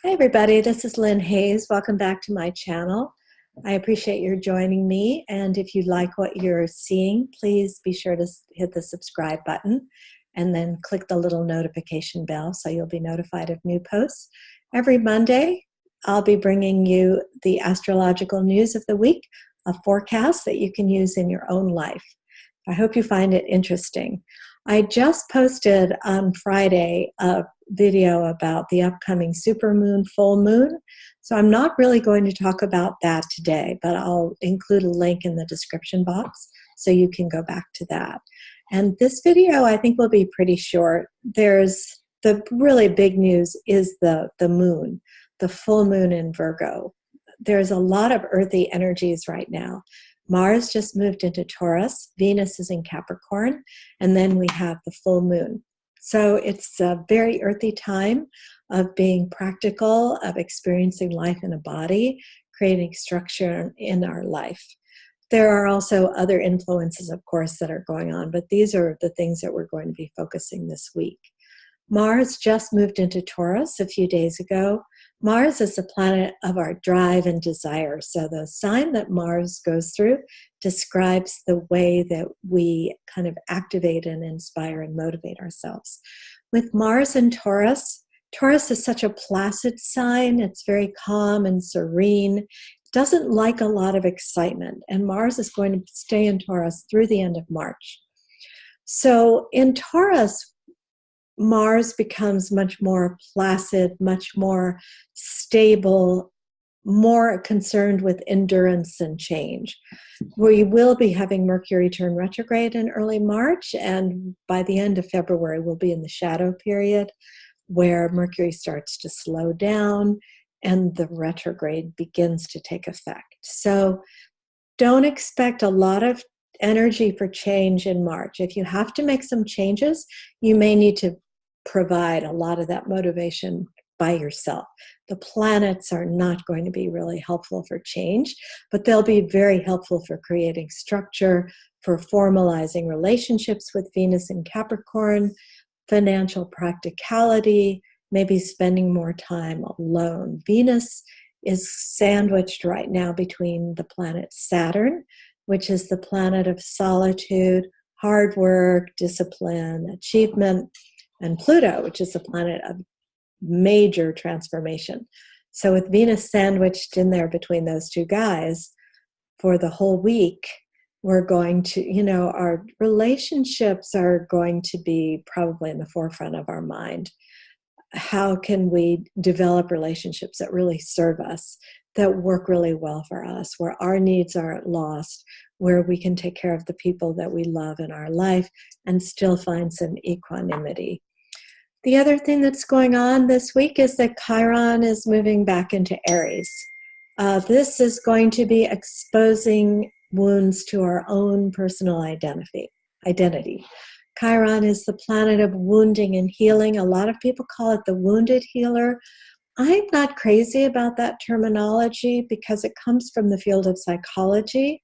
Hi everybody, this is Lynn Hayes. Welcome back to my channel. I appreciate your joining me, and if you like what you're seeing, please be sure to hit the subscribe button and then click the little notification bell so you'll be notified of new posts. Every Monday, I'll be bringing you the astrological news of the week, a forecast that you can use in your own life. I hope you find it interesting. I just posted on Friday a video about the upcoming supermoon, full moon. So I'm not really going to talk about that today, but I'll include a link in the description box so you can go back to that. And this video I think will be pretty short. There's the really big news is the moon, the full moon in Virgo. There's a lot of earthy energies right now. Mars just moved into Taurus, Venus is in Capricorn, and then we have the full moon. So it's a very earthy time of being practical, of experiencing life in a body, creating structure in our life. There are also other influences, of course, that are going on, but these are the things that we're going to be focusing this week. Mars just moved into Taurus a few days ago. Mars is the planet of our drive and desire. So the sign that Mars goes through describes the way that we kind of activate and inspire and motivate ourselves. With Mars in Taurus, Taurus is such a placid sign. It's very calm and serene. It doesn't like a lot of excitement. And Mars is going to stay in Taurus through the end of March. So in Taurus, Mars becomes much more placid, much more stable, more concerned with endurance and change. We will be having Mercury turn retrograde in early March, and by the end of February, we'll be in the shadow period where Mercury starts to slow down and the retrograde begins to take effect. So don't expect a lot of energy for change in March. If you have to make some changes, you may need to provide a lot of that motivation by yourself. The planets are not going to be really helpful for change, but they'll be very helpful for creating structure, for formalizing relationships with Venus in Capricorn, financial practicality, maybe spending more time alone. Venus is sandwiched right now between the planet Saturn, which is the planet of solitude, hard work, discipline, achievement, and Pluto, which is a planet of major transformation. So with Venus sandwiched in there between those two guys for the whole week, we're going to, our relationships are going to be probably in the forefront of our mind. How can we develop relationships that really serve us, that work really well for us, where our needs aren't lost, where we can take care of the people that we love in our life and still find some equanimity. The other thing that's going on this week is that Chiron is moving back into Aries. This is going to be exposing wounds to our own personal identity. Chiron is the planet of wounding and healing. A lot of people call it the wounded healer. I'm not crazy about that terminology because it comes from the field of psychology,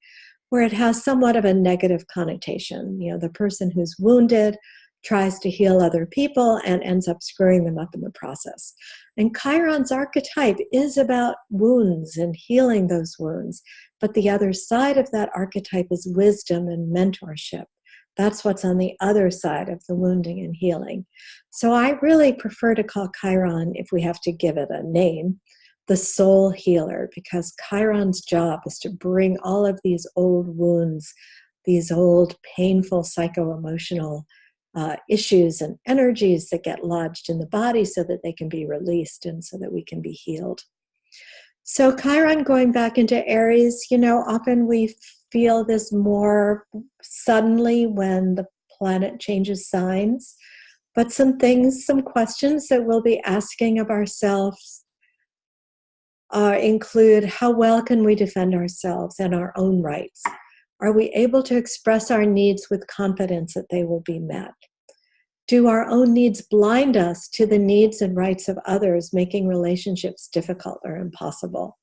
where it has somewhat of a negative connotation. The person who's wounded tries to heal other people and ends up screwing them up in the process. And Chiron's archetype is about wounds and healing those wounds. But the other side of that archetype is wisdom and mentorship. That's what's on the other side of the wounding and healing. So I really prefer to call Chiron, if we have to give it a name, the soul healer, because Chiron's job is to bring all of these old wounds, these old painful psycho-emotional issues and energies that get lodged in the body so that they can be released and so that we can be healed. So Chiron going back into Aries, often we feel this more suddenly when the planet changes signs, but some questions that we'll be asking of ourselves include, how well can we defend ourselves and our own rights? Are we able to express our needs with confidence that they will be met? Do our own needs blind us to the needs and rights of others, making relationships difficult or impossible?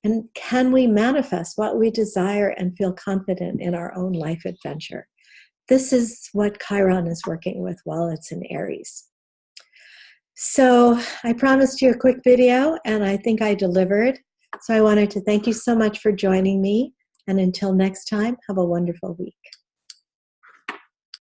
And can we manifest what we desire and feel confident in our own life adventure? This is what Chiron is working with while it's in Aries. So I promised you a quick video, and I think I delivered. So I wanted to thank you so much for joining me. And until next time, have a wonderful week.